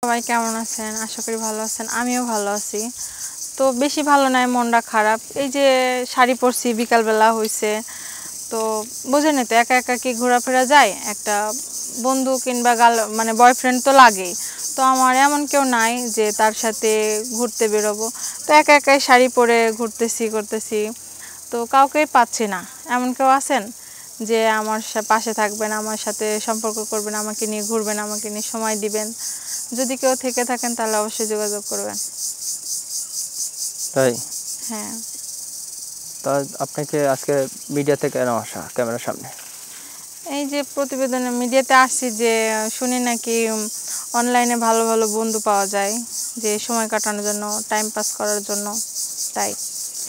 সবাই কেমন আছেন? আশা করি ভালো আছেন। আমিও ভালো আছি। তো বেশি ভালো নাই, মনটা খারাপ। এই যে শাড়ি পরছি, বিকালবেলা হইছে। তো বোঝেনই তো, একা একা কি ঘোরাফেরা যায়? একটা বন্ধু কিংবা মানে বয়ফ্রেন্ড তো লাগেই। তো আমার এমন কেউ নাই যে তার সাথে ঘুরতে বেরোবো। তো একা একাই শাড়ি পরে ঘুরতেছি। তো কাউকেই পাচ্ছি না। এমন কেউ আছেন যে আমার পাশে থাকবেন, আমার সাথে সম্পর্ক করবেন, আমাকে নিয়ে ঘুরবেন, আমাকে নিয়ে সময় দিবেন? যদি কেউ থেকে থাকেন তাহলে অবশ্যই যোগাযোগ করবেন। তাই? হ্যাঁ। তা আপনাকে আজকে মিডিয়াতে কেন আসা ক্যামেরার সামনে? এই যে প্রতিবেদনে মিডিয়াতে আসছি যে শুনি নাকি অনলাইনে ভালো ভালো বন্ধু পাওয়া যায়, যে সময় কাটানোর জন্য, টাইম পাস করার জন্য। তাই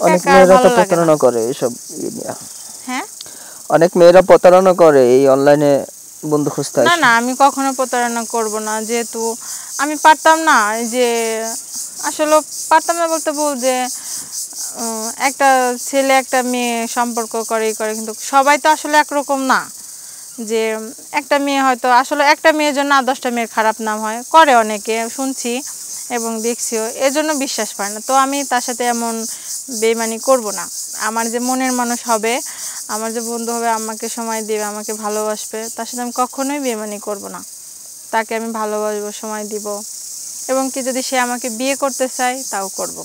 অনেক মেয়েরা তো প্রতারণা করে এইসব নিয়ে। হ্যাঁ, অনেক মেয়েরা প্রতারণা করে এই অনলাইনে বন্ধু খুঁজতে আসে। না আমি কখনো প্রতারণা করব না, যেহেতু আমি পারতাম না। যে আসলে পারতাম না বলতে ভুল, যে একটা ছেলে একটা মেয়ে সম্পর্ক করে কিন্তু সবাই তো আসলে একরকম না। যে একটা মেয়ে হয়তো আসলে একটা মেয়ের জন্য 10টা মেয়ের খারাপ নাম হয়, করে অনেকে, শুনছি এবং দেখছিও, এজন্য বিশ্বাস পায় না। তো আমি তার সাথে এমন বেইমানি করব না। আমার যে মনের মানুষ হবে, আমার যে বন্ধু হবে, আমাকে সময় দেবে, আমাকে ভালোবাসবে, তার সাথে আমি কখনোই বেইমানি করব না। তাকে আমি ভালোবাসবো, সময় দিব, এবং কি যদি সে আমাকে বিয়ে করতে চায় তাও করব।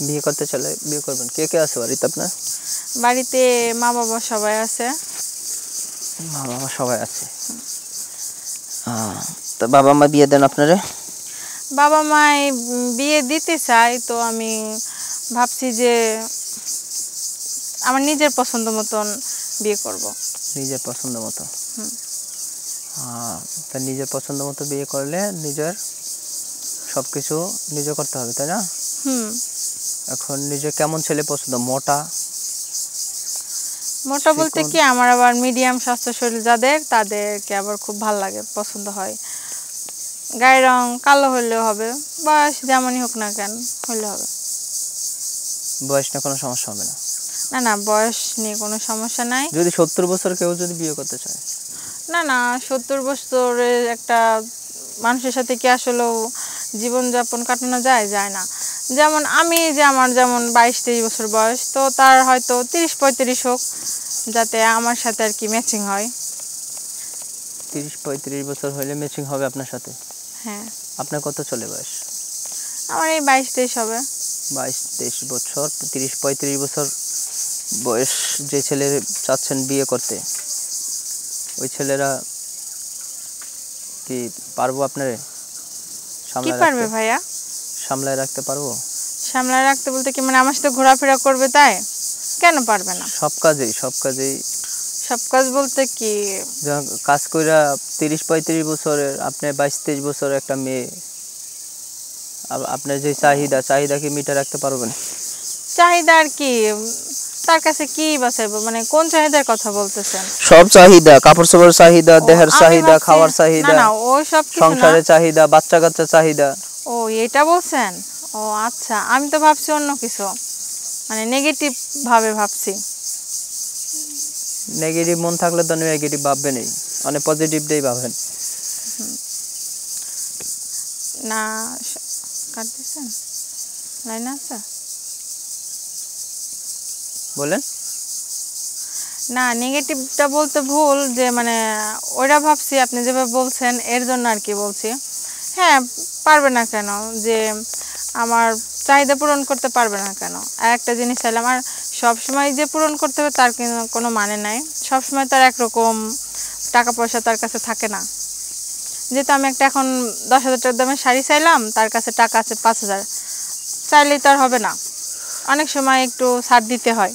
বিয়ে করতে চলে বিয়ে করবেন? কে কে আছে বাড়িতে আপনার? বাড়িতে মা বাবা সবাই আছে। মা বাবা সবাই আছে। তো বাবা মা বিয়ে দেন আপনারে? বাবা মাই বিয়ে দিতে চায়, তো আমি ভাবছি যে আমার নিজের পছন্দ মতন বিয়ে করব। নিজের পছন্দ মতো? তা নিজের পছন্দ মতো বিয়ে করলে নিজের সবকিছু নিজে করতে হবে, তাই না? এখন নিজে কেমন ছেলে পছন্দ? মোটা মোটা বলতে কি, আমার আবার মিডিয়াম স্বাস্থ্য শরীর যাদের, তাদেরকে আবার খুব ভালো লাগে, পছন্দ হয়। গায়ের রং কালো হলেও হবে, বয়স যেমনই হোক না কেন হলে হবে। বয়স নিয়ে কোনো সমস্যা হবে না? না বয়স নিয়ে কোনো সমস্যা নাই। যদি 70 বছর কেউ যদি বিয়ে করতে চায়? না 70 বছরের একটা মানুষের সাথে কি আসলে জীবনযাপন কাটানো যায় না। যেমন আমি, যে আমার যেমন 22-23 বছর বয়স, তো তার হয়তো 30-35 হোক, যাতে আমার সাথে আর কি ম্যাচিং হয়। 30-35 বছর হলে ম্যাচিং হবে আপনার সাথে? হ্যাঁ। আপনার কত চলে বয়স? আমার এই 22-23 হবে। 22-23 বছর, 30-35 বছর বয়স যে ছেলে চাচ্ছেন বিয়ে করতে, ওই ছেলেরা কি পারবো আপনারে কি পারবে ভাইয়া? সামলায় রাখতে পারবো? সামলায় রাখতে বলতে কি, মানে আমার সাথে ঘোরাফেরা করবে তাই? কেন পারবে না? সব কাজেই সব কাজ বলতে কি, কাজ কইরা 30-35 বছরের আপনি 22-23 বছরের একটা মেয়ে, আপনার যে চাহিদা কি মিটা রাখতে পারবেন? চাহিদা আর কি, তার কাছে কি বাঁচাইবো? মানে কোন চাহিদার কথা বলতেছেন? সব চাহিদা, কাপড় চোপড়ের চাহিদা, দেহের চাহিদা, খাওয়ার চাহিদা, না ওই সব কিছু না, সংসারের চাহিদা, বাচ্চা কাচ্চা চাহিদা। ও এটা বলছেন? ও আচ্ছা, আমি তো ভাবছি অন্য কিছু, মানে নেগেটিভ ভাবে ভাবছি। নেগেটিভ মন থাকলে তো নেগেটিভ ভাববেনই, অনেক পজিটিভ দিয়ে ভাবেন। না কাটতেছেন, লাইন আছে বলেন। না, নেগেটিভটা বলতে ভুল, যে মানে ওইটা ভাবছি আপনি যেভাবে বলছেন, এর জন্য আর কি বলছি। হ্যাঁ, পারবে না কেন? যে আমার চাহিদা পূরণ করতে পারবে না কেন? আর একটা জিনিস চাইলাম, আর সবসময় যে পূরণ করতে হবে তার কোনো মানে নাই। সবসময় তার একরকম টাকা পয়সা তার কাছে থাকে না। যেহেতু আমি একটা এখন 10,000 টাকার দামের শাড়ি চাইলাম, তার কাছে টাকা আছে 5,000, চাইলেই তার হবে না। অনেক সময় একটু ছাড় দিতে হয়।